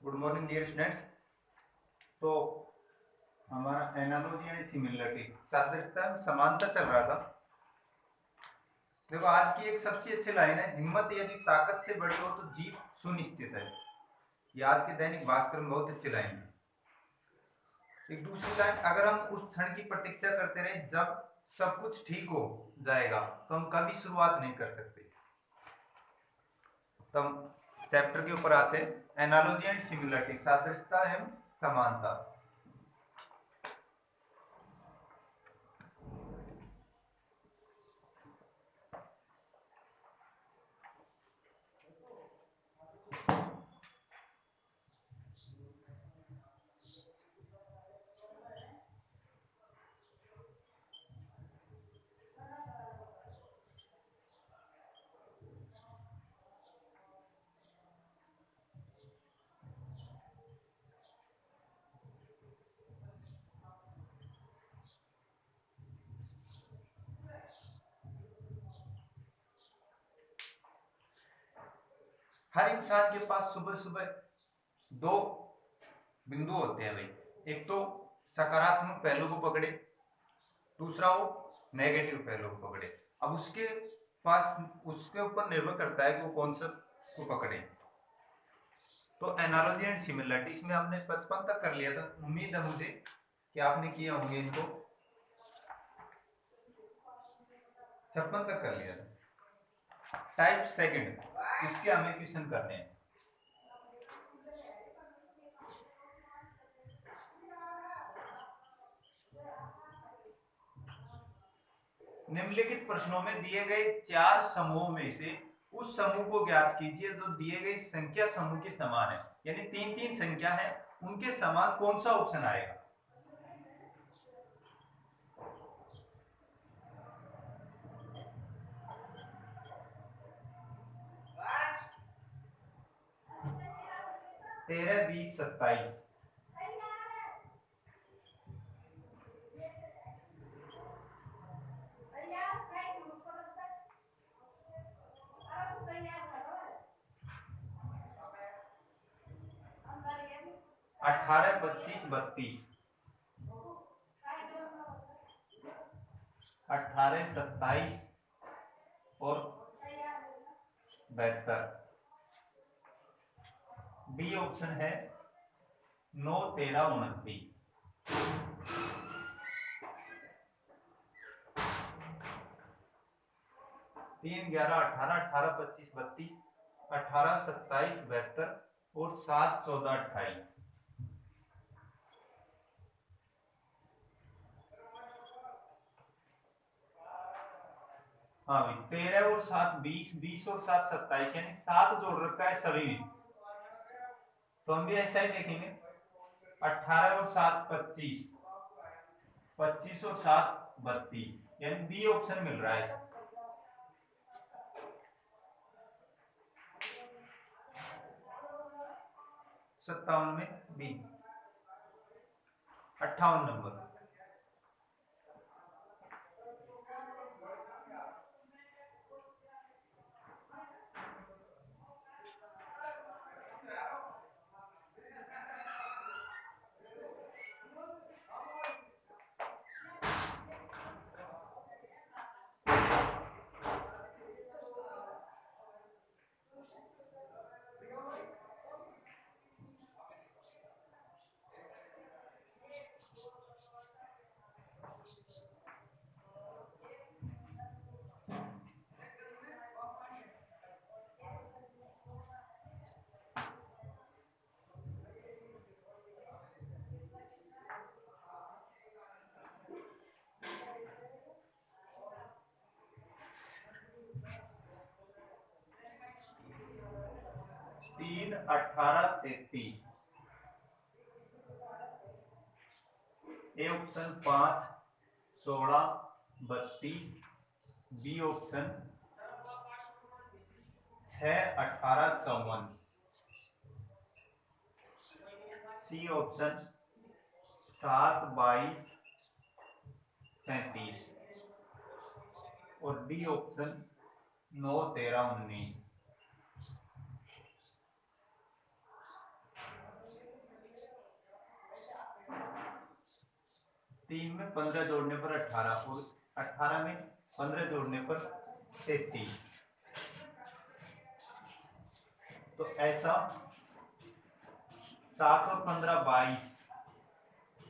Good morning dear students. तो हमारा analogy and similarity सादृश्यता समानता चल रहा था। देखो आज की एक सबसे अच्छी लाइन है, हिम्मत यदि ताकत से बड़ी हो तो जीत सुनिश्चित है। ये आज के दैनिक भास्कर में बहुत अच्छी लाइन है। एक दूसरी लाइन, अगर हम उस क्षण की प्रतीक्षा करते रहे जब सब कुछ ठीक हो जाएगा तो हम कभी शुरुआत नहीं कर सकते। तो हम चैप्टर के ऊपर आते हैं, एनालॉजी एंड सिमिलरिटी सादृश्यता एवं समानता। हर इंसान के पास सुबह सुबह दो बिंदु होते हैं भाई। एक तो सकारात्मक पहलू को पकड़े, दूसरा वो नेगेटिव पहलू को पकड़े। अब उसके पास उसके ऊपर निर्भर करता है कि वो कौन सा को पकड़े। तो एनालॉजी एंड सिमिलरिटी इसमें हमने 55 तक कर लिया था। उम्मीद है मुझे कि आपने किए होंगे इनको, 56 तक कर लिया था। टाइप सेकंड, इसके हमें क्वेश्चन करने हैं। निम्नलिखित प्रश्नों में दिए गए 4 समूहों में से उस समूह को ज्ञात कीजिए जो दिए गए संख्या समूह के समान है। यानी 3-3 संख्या है, उनके समान कौन सा ऑप्शन आएगा। तेरह, 20, 27। 18, 25, 32। 18, 27 और 72। बी ऑप्शन है 9, 13, 29। 3, 11, 18, 18, 25, 32, 18, 27, 72 और 7, 14, 28। हाँ भाई, 13 और 7 20, 20 और 7 27, यानी 7 जोड़ रखा है सभी में। तो हम भी ऐसा ही देखेंगे। 18 और 7 25, 25 और 7 32, यानी बी ऑप्शन मिल रहा है। 57 में बी। 58 नंबर। तीन, 18, 33। A option 5, 16, 32। B option 6, 18, 54। C option 7, 22, 37 और डी ऑप्शन 9, 13, 19। 3 में 15 जोड़ने पर 18 और 18 में 15 जोड़ने पर 33। तो ऐसा 7 और 15 22,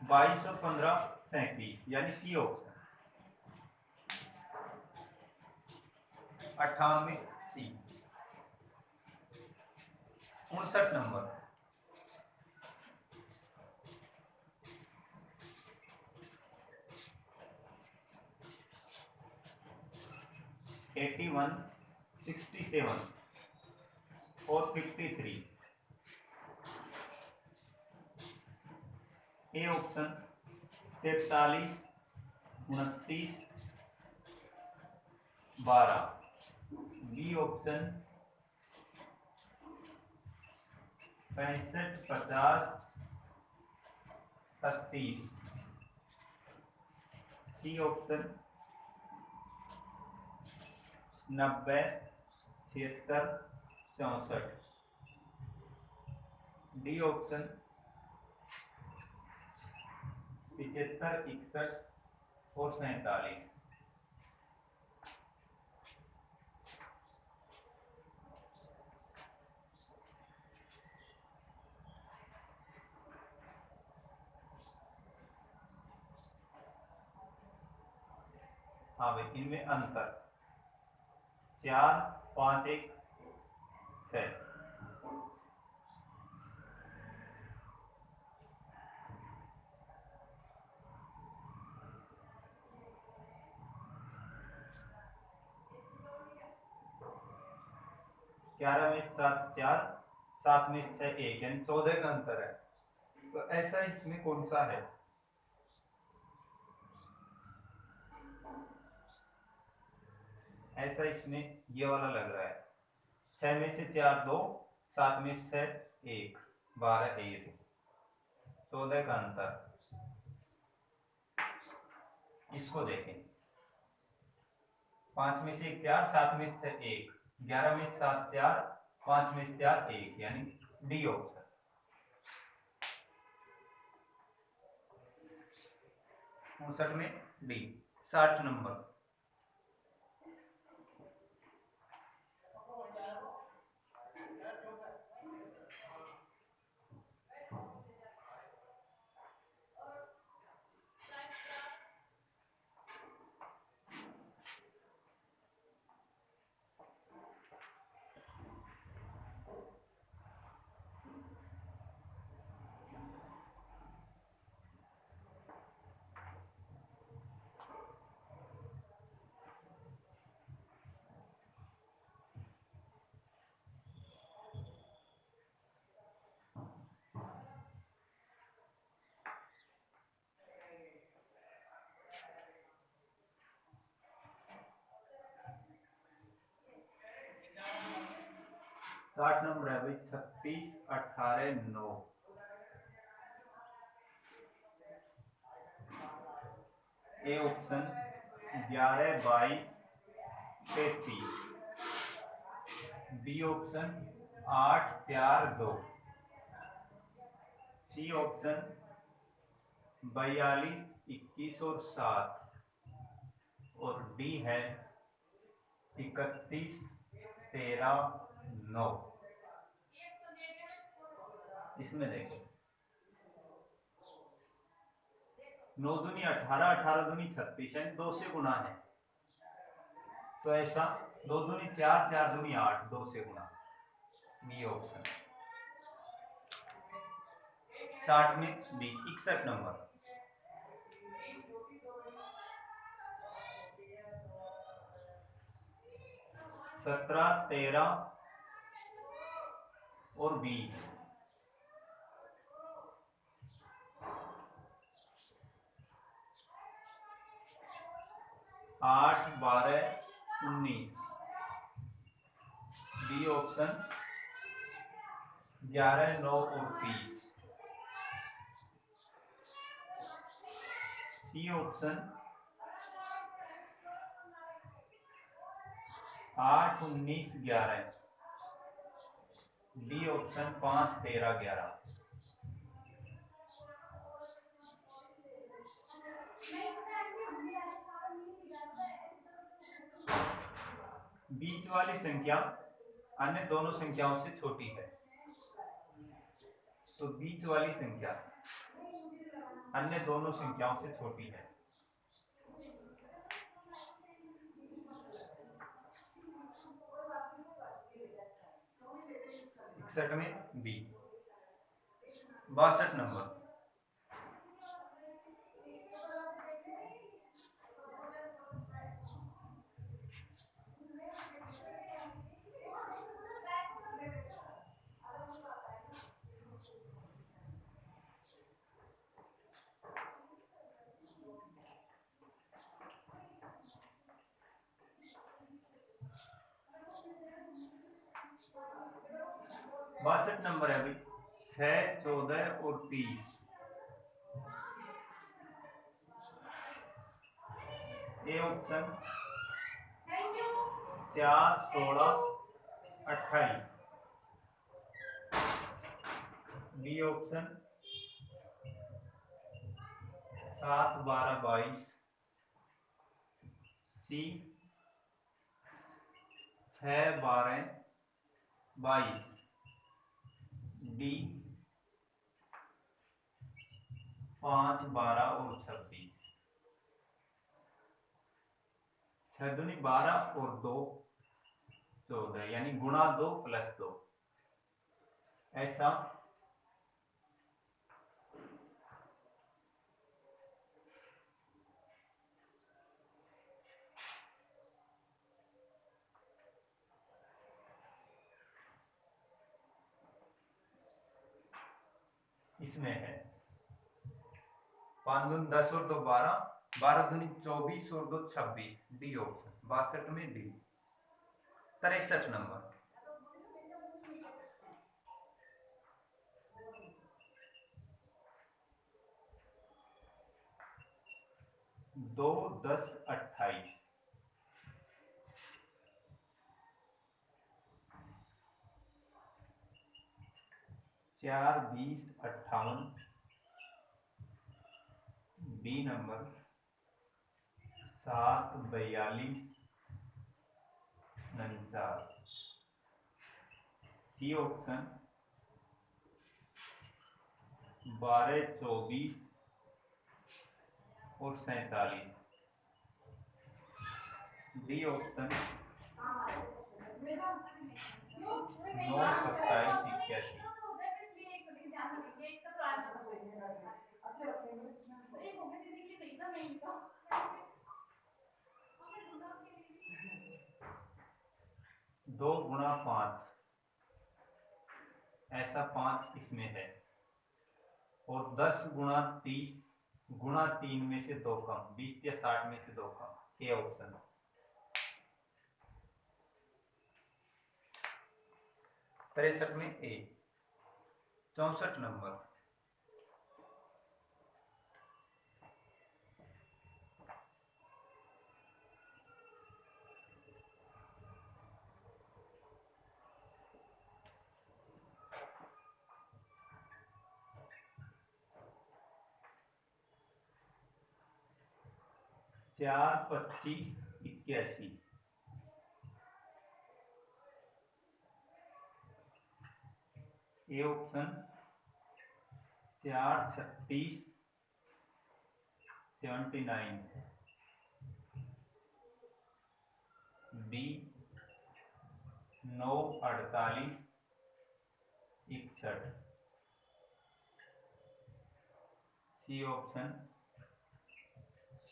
22 और 15 37, यानी सी ऑप्शन 58 सी। 59 नंबर, (81, 67 और 53। A option 43, 29, 12। B option 65, 50, 36। C option 90, 76, 64। D option 75, 61 और 47। हाँ भाई, इनमें अंतर 4, 5, 1 है। ग्यारह में 7 4, 7 में 6 1, यानी 14 का अंतर है। तो ऐसा इसमें कौन सा है? ऐसा इसमें ये वाला लग रहा है। 6 में से 4 2, 7 में 6 1, 12 1, 14 का अंतर। इसको देखें, 5 में से 1 4, 7 में से 1, 11 में 7 4, 5 में 4 1, यानी डी ऑप्शन। 59 में डी। 60 नंबर, साठ नंबर है भाई। 36, 18, 9। A option 11, 22, 33। B option 8, 4, 2। C option 42, 21 और 7। और डी है 31, 13, 9। इसमें देखें, 9 दूनी 18, 18 दूनी 36, यानी 2 से गुना है। तो ऐसा 2 दूनी 4, 4 दूनी 8, 2 से गुना। B option. 60 में बी। 61 नंबर, सत्रह, 13 और 20। 8, 12, 19। बी ऑप्शन 11, 9 और 30। C option 8, 19, 11। D option 5, 13, 11। बीच वाली संख्या अन्य दोनों संख्याओं से छोटी है। तो बीच वाली संख्या अन्य दोनों संख्याओं से छोटी है। इकसठ में बी। 62 नंबर, है भाई 6, 14 और 30। A option 4, 16, 28। B option 7, 12, 22। C 6, 12, 22। D 5, 12 और 26। 6 दूनी 12 और 2 14, यानी गुणा 2 प्लस 2। ऐसा इसमें है। 5 दूनी 10 और 2 12, 12 दूनी 24 और 2 26। डी ऑप्शन 62 में D. 63 number, 2, 10, 28। 4, 20, 58। B number 7, 42, 49। C option 12, 24 और 47। D option 9, 27, 81। दो गुणा 5, ऐसा 5 इसमें है। और 10 गुणा 30 गुणा 3 में से 2 कम, 20 या 60 में से 2 कम। ए ऑप्शन। 63 में A. 64 number, 4, 25, 81। A option 4, 36, 79। B 9, 48, 61। C option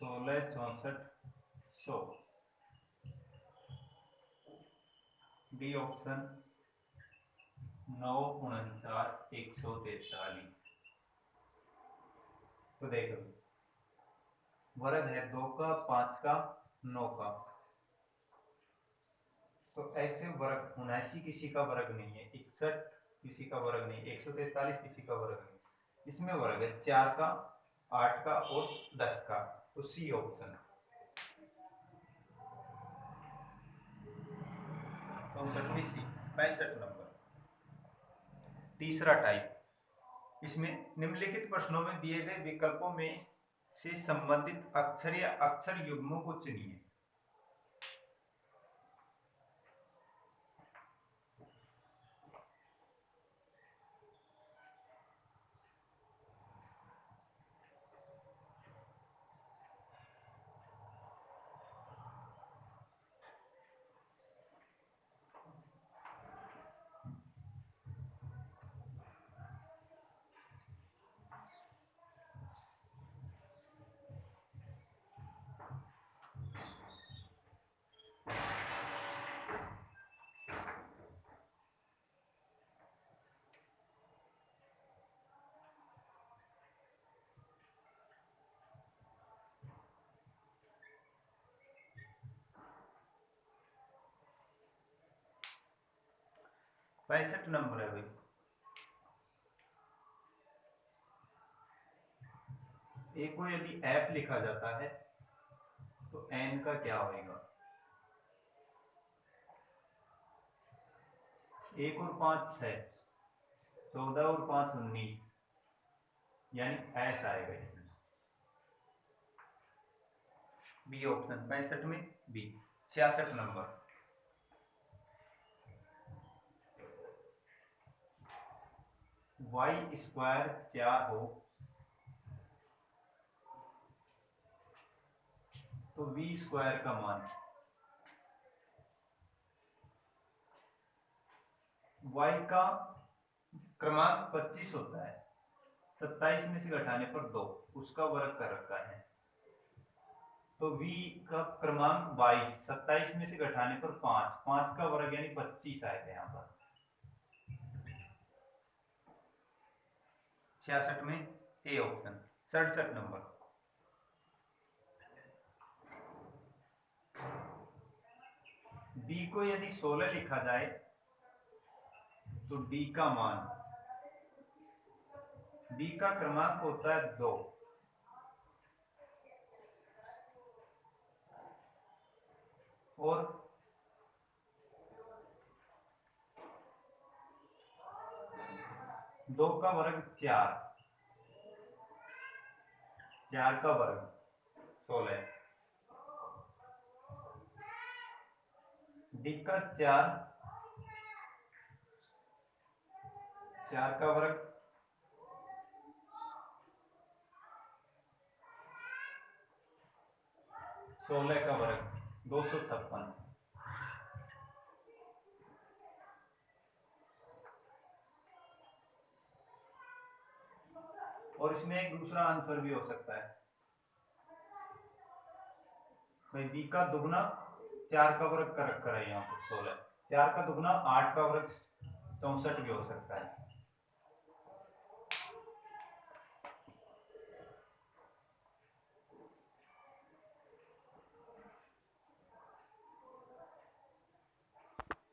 16, 64, 100। D option 9, 49, 143। तो देखो वर्ग है 2 का, 5 का, 9 का। तो ऐसे वर्ग 79 किसी का वर्ग नहीं है, 61 किसी का वर्ग नहीं, 143 किसी का वर्ग नहीं। इसमें वर्ग है 4 का, 8 का और 10 का। तो सी ऑप्शन। 64 में सी। 65 नंबर, तीसरा टाइप। इसमें निम्नलिखित प्रश्नों में दिए गए विकल्पों में से संबंधित अक्षर या अक्षर युग्मों को चुनिए। 65 नंबर है भाई। ए को यदि एफ लिखा जाता है तो एन का क्या होगा? 1 और 5 6, 14 और 5 19, यानी एस आएगा इसमें। बी ऑप्शन 65 में बी। 66 नंबर, वाई स्क्वायर 4 हो तो वी स्क्वायर का मान, वाई का क्रमांक 25 होता है, 27 में से घटाने पर 2, उसका वर्ग कर रखा है, तो v का क्रमांक 22, 27 में से घटाने पर 5, 5 का वर्ग यानी 25 आएगा यहाँ पर। 66 में ए ऑप्शन। 67 नंबर, b को यदि 16 लिखा जाए तो d का मान, b का क्रमांक होता है 2, और दो का वर्ग 4, 4 का वर्ग 16, डी का 4, 4 का वर्ग 16 का वर्ग 256। और इसमें एक दूसरा आंसर भी हो सकता है भाई, बी का दुगना 4 का वर्ग कर रखा है यहाँ पर 16, 4 का दुगना 8 का वर्ग 64 भी हो सकता है।